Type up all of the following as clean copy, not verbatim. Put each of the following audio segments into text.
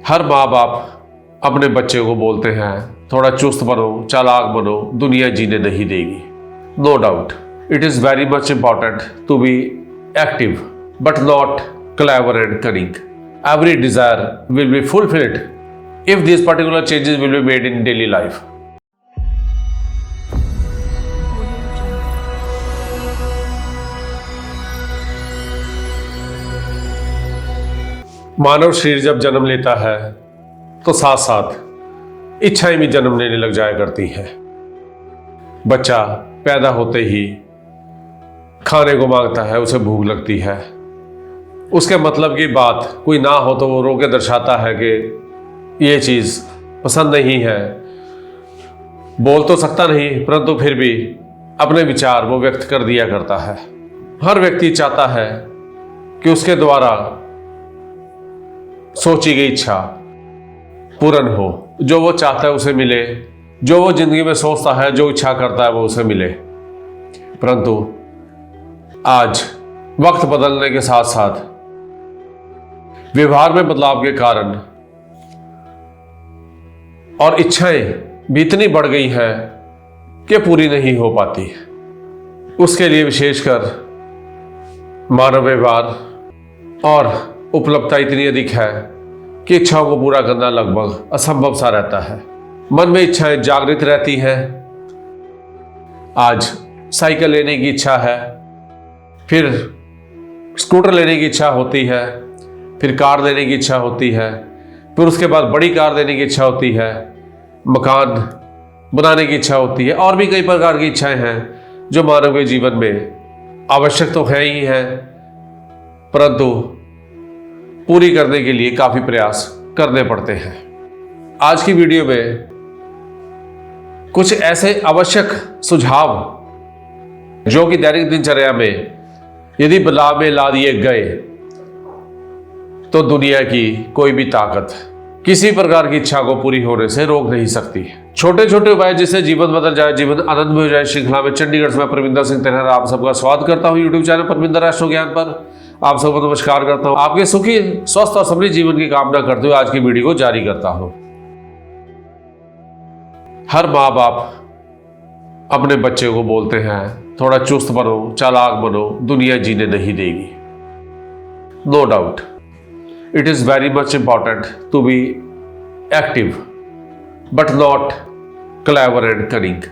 हर माँ बाप अपने बच्चे को बोलते हैं थोड़ा चुस्त बनो, चालाक बनो, दुनिया जीने नहीं देगी। No doubt it is very much important to be active but not clever and cunning. Every desire will be fulfilled if these particular changes will be made in daily life. मानव शरीर जब जन्म लेता है तो साथ साथ इच्छाएं भी जन्म लेने लग जाया करती हैं। बच्चा पैदा होते ही खाने को मांगता है, उसे भूख लगती है। उसके मतलब की बात कोई ना हो तो वो रो के दर्शाता है कि ये चीज़ पसंद नहीं है। बोल तो सकता नहीं, परंतु फिर भी अपने विचार वो व्यक्त कर दिया करता है। हर व्यक्ति चाहता है कि उसके द्वारा सोची गई इच्छा पूर्ण हो, जो वो चाहता है उसे मिले, जो वो जिंदगी में सोचता है, जो इच्छा करता है वो उसे मिले। परंतु आज वक्त बदलने के साथ साथ व्यवहार में बदलाव के कारण और इच्छाएं भी इतनी बढ़ गई हैं कि पूरी नहीं हो पाती। उसके लिए विशेषकर मानव व्यवहार और उपलब्धता इतनी अधिक है कि इच्छाओं को पूरा करना लगभग असंभव सा रहता है। मन में इच्छाएं जागृत रहती हैं। आज साइकिल लेने की इच्छा है, फिर स्कूटर लेने की इच्छा होती है, फिर कार लेने की इच्छा होती है, फिर उसके बाद बड़ी कार लेने की इच्छा होती है, मकान बनाने की इच्छा होती है, और भी कई प्रकार की इच्छाएं हैं जो मानव के जीवन में आवश्यक तो है ही है, परंतु पूरी करने के लिए काफी प्रयास करने पड़ते हैं। आज की वीडियो में कुछ ऐसे आवश्यक सुझाव जो कि दैनिक दिनचर्या में यदि बदलाव में ला दिए गए तो दुनिया की कोई भी ताकत किसी प्रकार की इच्छा को पूरी होने से रोक नहीं सकती। छोटे छोटे उपाय जिससे जीवन बदल जाए, जीवन आनंदमय हो जाए। श्रृंखला में चंडीगढ़ से मैं परमिंदर सिंह तेहरा आप सबका स्वागत करता हूं यूट्यूब चैनल परमिंदर राष्ट्र ज्ञान पर। आप सबको नमस्कार करता हूं। आपके सुखी, स्वस्थ और समृद्ध जीवन की कामना करते हुए आज की वीडियो को जारी करता हूं। हर माँ बाप अपने बच्चे को बोलते हैं थोड़ा चुस्त बनो, चालाक बनो, दुनिया जीने नहीं देगी। No doubt it is very much important to be active but not clever and cunning।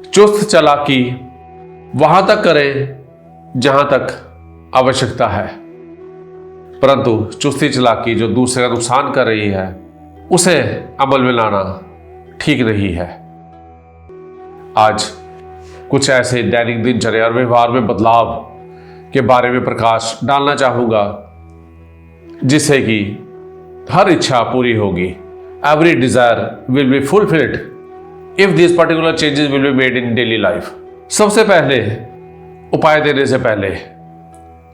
चुस्त चालाकी वहां तक करें जहां तक आवश्यकता है, परंतु चुस्ती चालाकी जो दूसरे का नुकसान कर रही है उसे अमल में लाना ठीक नहीं है। आज कुछ ऐसे दैनिक दिनचर्या और व्यवहार में बदलाव के बारे में प्रकाश डालना चाहूंगा जिससे कि हर इच्छा पूरी होगी। Every desire will be fulfilled if this particular changes will be made in daily life. सबसे पहले उपाय देने से पहले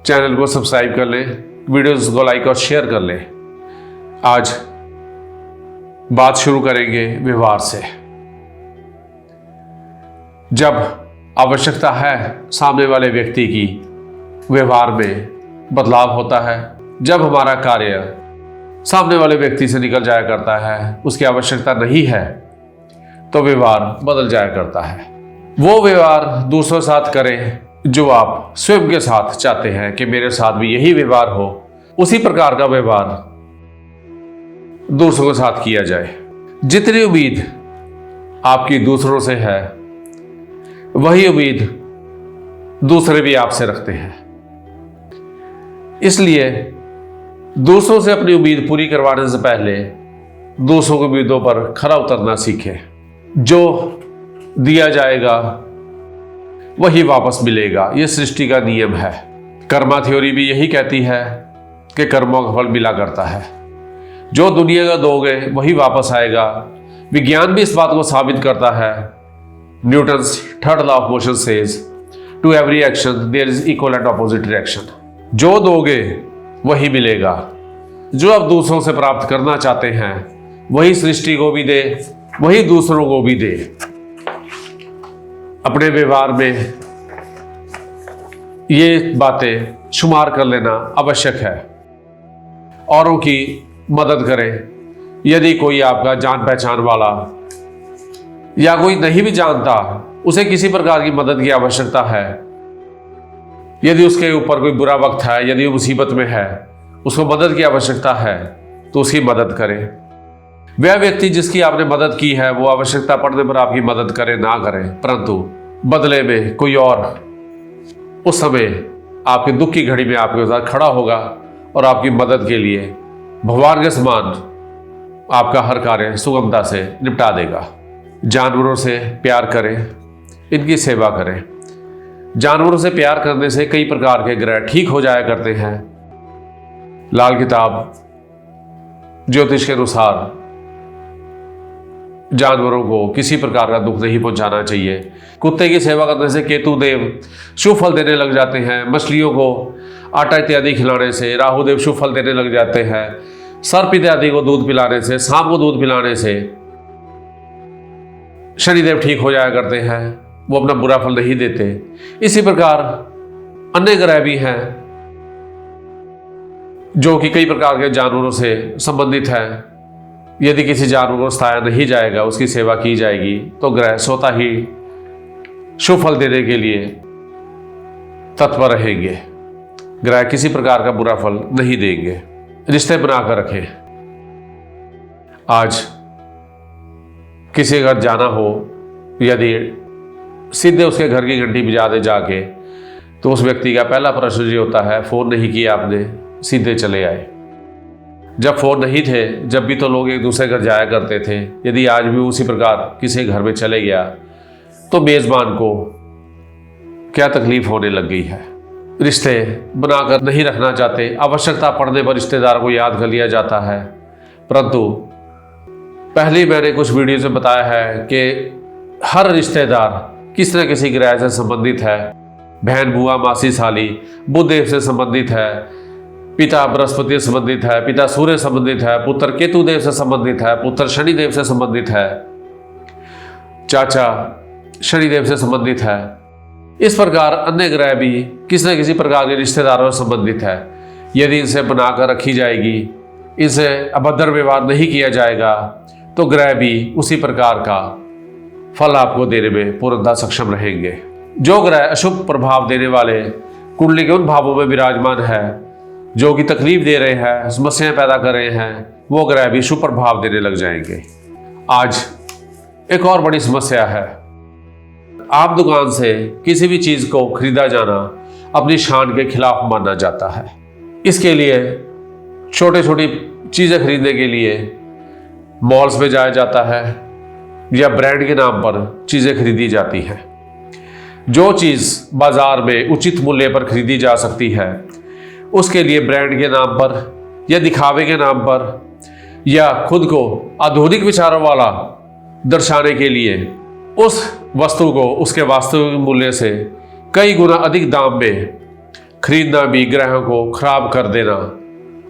चैनल को सब्सक्राइब कर लें, वीडियोस को लाइक और शेयर कर लें। आज बात शुरू करेंगे व्यवहार से। जब आवश्यकता है सामने वाले व्यक्ति की, व्यवहार में बदलाव होता है। जब हमारा कार्य सामने वाले व्यक्ति से निकल जाया करता है, उसकी आवश्यकता नहीं है, तो व्यवहार बदल जाया करता है। वो व्यवहार दूसरों के साथ करें जो आप स्वयं के साथ चाहते हैं कि मेरे साथ भी यही व्यवहार हो। उसी प्रकार का व्यवहार दूसरों के साथ किया जाए। जितनी उम्मीद आपकी दूसरों से है, वही उम्मीद दूसरे भी आपसे रखते हैं। इसलिए दूसरों से अपनी उम्मीद पूरी करवाने से पहले दूसरों की उम्मीदों पर खरा उतरना सीखें। जो दिया जाएगा वही वापस मिलेगा, यह सृष्टि का नियम है। कर्मा थ्योरी भी यही कहती है कि कर्मों का फल मिला करता है। जो दुनिया का दोगे वही वापस आएगा। विज्ञान भी इस बात को साबित करता है। Newton's third law of motion says to every action there is equal and opposite reaction. जो दोगे वही मिलेगा। जो आप दूसरों से प्राप्त करना चाहते हैं वही सृष्टि को भी दे, वही दूसरों को भी दे। अपने व्यवहार में ये बातें शुमार कर लेना आवश्यक है। औरों की मदद करें। यदि कोई आपका जान पहचान वाला या कोई नहीं भी जानता, उसे किसी प्रकार की मदद की आवश्यकता है, यदि उसके ऊपर कोई बुरा वक्त है, यदि वो मुसीबत में है, उसको मदद की आवश्यकता है, तो उसकी मदद करें। वह व्यक्ति जिसकी आपने मदद की है वो आवश्यकता पड़ने पर आपकी मदद करे ना करे, परंतु बदले में कोई और उस समय आपके दुख की घड़ी में आपके साथ खड़ा होगा और आपकी मदद के लिए भगवान के समान आपका हर कार्य सुगमता से निपटा देगा। जानवरों से प्यार करें, इनकी सेवा करें। जानवरों से प्यार करने से कई प्रकार के ग्रह ठीक हो जाया करते हैं। लाल किताब ज्योतिष के अनुसार जानवरों को किसी प्रकार का दुख नहीं पहुंचाना चाहिए। कुत्ते की सेवा करने से केतु देव शुभ फल देने लग जाते हैं। मछलियों को आटा इत्यादि खिलाने से राहु देव शुभ फल देने लग जाते हैं। सर्प इत्यादि को दूध पिलाने से, सांप को दूध पिलाने से शनिदेव ठीक हो जाया करते हैं, वो अपना बुरा फल नहीं देते। इसी प्रकार अन्य ग्रह भी हैं जो कि कई प्रकार के जानवरों से संबंधित हैं। यदि किसी जानवर को सताया नहीं जाएगा, उसकी सेवा की जाएगी, तो ग्रह स्वतः ही शुभ फल देने के लिए तत्पर रहेंगे। ग्रह किसी प्रकार का बुरा फल नहीं देंगे। रिश्ते बनाकर रखें। आज किसी घर जाना हो, यदि सीधे उसके घर की घंटी बजा दे जाके, तो उस व्यक्ति का पहला प्रश्न ये होता है, फोन नहीं किया आपने, सीधे चले आए। जब फोन नहीं थे, जब भी तो लोग एक दूसरे घर जाया करते थे। यदि आज भी उसी प्रकार किसी घर में चले गया, तो मेजबान को क्या तकलीफ होने लग गई है। रिश्ते बनाकर नहीं रखना चाहते, आवश्यकता पड़ने पर रिश्तेदार को याद कर लिया जाता है। परंतु पहले मैंने कुछ वीडियो में बताया है कि हर रिश्तेदार किस न किसी ग्रह से संबंधित है। बहन, बुआ, मासी, साली बुध देव से संबंधित है, पिता बृहस्पति से संबंधित है, पिता सूर्य से संबंधित है, पुत्र केतु देव से संबंधित है, पुत्र शनिदेव से संबंधित है, चाचा शनिदेव से संबंधित है। इस प्रकार अन्य ग्रह भी किसी न किसी प्रकार के रिश्तेदारों से संबंधित है। यदि इनसे बनाकर रखी जाएगी, इनसे अभद्र व्यवहार नहीं किया जाएगा, तो ग्रह भी उसी प्रकार का फल आपको देने में पूर्णतः सक्षम रहेंगे। जो ग्रह अशुभ प्रभाव देने वाले कुंडली के उन भावों में विराजमान है, जो कि तकलीफ दे रहे हैं, समस्याएं पैदा कर रहे हैं, वो ग्रह भी शुभ प्रभाव देने लग जाएंगे। आज एक और बड़ी समस्या है, आप दुकान से किसी भी चीज को खरीदा जाना अपनी शान के खिलाफ माना जाता है। इसके लिए छोटे छोटी चीजें खरीदने के लिए मॉल्स में जाया जाता है या ब्रांड के नाम पर चीजें खरीदी जाती हैं। जो चीज बाजार में उचित मूल्य पर खरीदी जा सकती है, उसके लिए ब्रांड के नाम पर या दिखावे के नाम पर या खुद को आधुनिक विचारों वाला दर्शाने के लिए उस वस्तु को उसके वास्तविक मूल्य से कई गुना अधिक दाम में खरीदना भी ग्रहों को खराब कर देना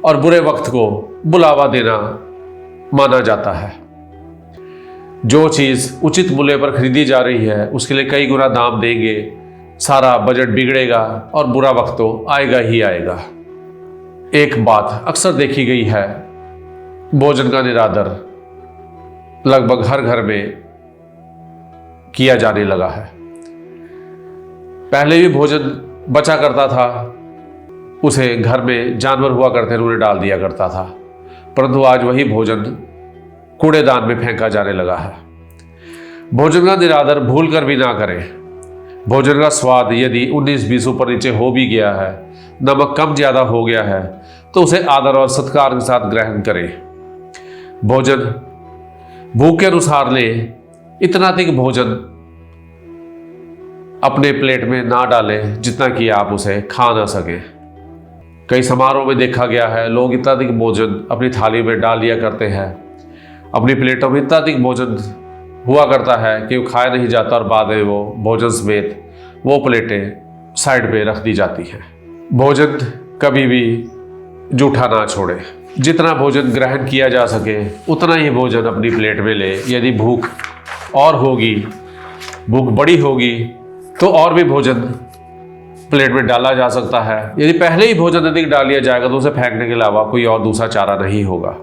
और बुरे वक्त को बुलावा देना माना जाता है। जो चीज उचित मूल्य पर खरीदी जा रही है, उसके लिए कई गुना दाम देंगे, सारा बजट बिगड़ेगा और बुरा वक्त तो आएगा ही आएगा। एक बात अक्सर देखी गई है, भोजन का निरादर लगभग हर घर में किया जाने लगा है। पहले भी भोजन बचा करता था, उसे घर में जानवर हुआ करते थे, उन्हें डाल दिया करता था, परंतु आज वही भोजन कूड़ेदान में फेंका जाने लगा है। भोजन का निरादर भूल कर भी ना करें। भोजन का स्वाद यदि 19-20 ऊपर नीचे हो भी गया है, नमक कम ज्यादा हो गया है, तो उसे आदर और सत्कार के साथ ग्रहण करें। भोजन भूख के अनुसार लें। इतना अधिक भोजन अपने प्लेट में ना डालें जितना कि आप उसे खा ना सकें। कई समारोह में देखा गया है, लोग इतना अधिक भोजन अपनी थाली में डाल लिया करते हैं, अपनी प्लेटों में इतना अधिक भोजन हुआ करता है कि वो खाया नहीं जाता और बाद में वो भोजन समेत वो प्लेटें साइड पे रख दी जाती हैं। भोजन कभी भी जूठा ना छोड़े। जितना भोजन ग्रहण किया जा सके उतना ही भोजन अपनी प्लेट में ले। यदि भूख और होगी, भूख बड़ी होगी, तो और भी भोजन प्लेट में डाला जा सकता है। यदि पहले ही भोजन अधिक डाल लिया जाएगा तो उसे फेंकने के अलावा कोई और दूसरा चारा नहीं होगा।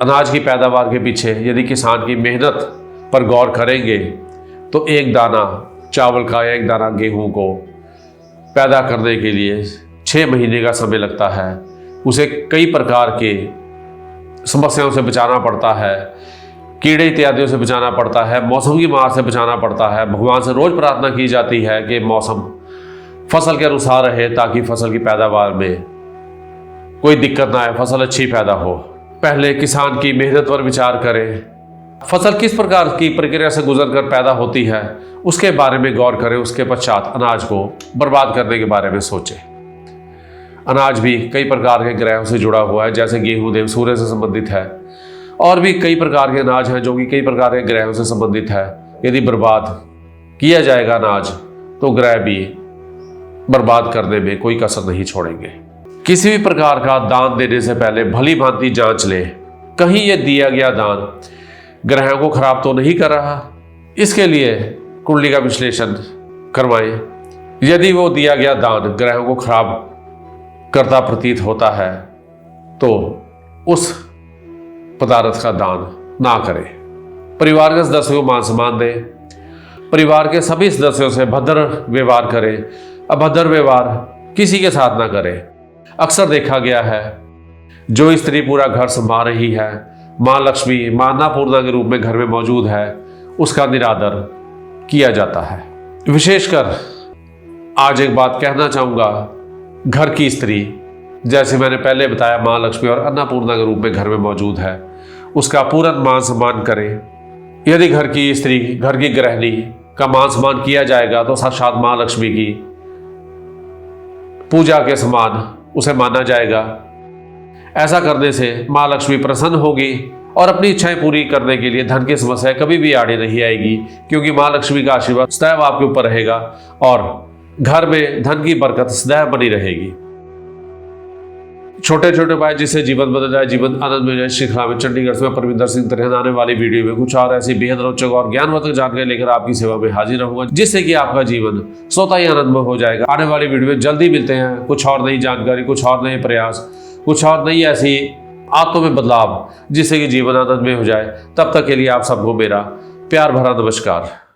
अनाज की पैदावार के पीछे यदि किसान की मेहनत पर गौर करेंगे तो एक दाना चावल का या एक दाना गेहूं को पैदा करने के लिए 6 महीने का समय लगता है। उसे कई प्रकार के समस्याओं से बचाना पड़ता है, कीड़े इत्यादियों से बचाना पड़ता है, मौसम की मार से बचाना पड़ता है। भगवान से रोज प्रार्थना की जाती है कि मौसम फसल के अनुसार रहे ताकि फसल की पैदावार में कोई दिक्कत ना आए, फसल अच्छी पैदा हो। पहले किसान की मेहनत पर विचार करें, फसल किस प्रकार की प्रक्रिया से गुजरकर पैदा होती है उसके बारे में गौर करें। उसके पश्चात अनाज को बर्बाद करने के बारे में सोचें। अनाज भी कई प्रकार के ग्रहों से जुड़ा हुआ है, जैसे गेहूं देव सूर्य से संबंधित है, और भी कई प्रकार के अनाज हैं जो कि कई प्रकार के ग्रहों से संबंधित है। यदि बर्बाद किया जाएगा अनाज तो ग्रह भी बर्बाद करने में कोई कसर नहीं छोड़ेंगे। किसी भी प्रकार का दान देने से पहले भली भांति जांच लें, कहीं यह दिया गया दान ग्रहों को खराब तो नहीं कर रहा। इसके लिए कुंडली का विश्लेषण करवाएं। यदि वो दिया गया दान ग्रहों को खराब करता प्रतीत होता है तो उस पदार्थ का दान ना करें। परिवार के सदस्यों को मान सम्मान दें। परिवार के सभी सदस्यों से भद्र व्यवहार करें। अभद्र व्यवहार किसी के साथ ना करें। अक्सर देखा गया है जो स्त्री पूरा घर संभाल रही है, माँ लक्ष्मी, माँ अन्नपूर्णा के रूप में घर में मौजूद है, उसका निरादर किया जाता है। विशेषकर आज एक बात कहना चाहूँगा, घर की स्त्री जैसे मैंने पहले बताया माँ लक्ष्मी और अन्नपूर्णा के रूप में घर में मौजूद है, उसका पूर्ण मान सम्मान करें। यदि घर की स्त्री, घर की गृहिणी का मान सम्मान किया जाएगा तो साक्षात माँ लक्ष्मी की पूजा के समान उसे माना जाएगा। ऐसा करने से माँ लक्ष्मी प्रसन्न होगी और अपनी इच्छाएं पूरी करने के लिए धन की समस्या कभी भी आड़े नहीं आएगी, क्योंकि माँ लक्ष्मी का आशीर्वाद सदैव आपके ऊपर रहेगा और घर में धन की बरकत सदैव बनी रहेगी। छोटे छोटे उपाय जिससे जीवन बदल जाए, जीवन आनंद में जाए। श्रीखला में चंडीगढ़ से परविंदर सिंह तरह आने वाली वीडियो में कुछ और ऐसी बेहद रोचक और ज्ञानवर्धक जानकारी लेकर आपकी सेवा में हाजिर रहूंगा, जिससे कि आपका जीवन स्वतः ही आनंदमय हो जाएगा। आने वाली वीडियो में जल्दी मिलते हैं। कुछ और नई जानकारी, कुछ और नए प्रयास, कुछ और नई ऐसी आदतों में बदलाव, जिससे कि जीवन आनंदमय हो जाए। तब तक के लिए आप सबको मेरा प्यार भरा नमस्कार।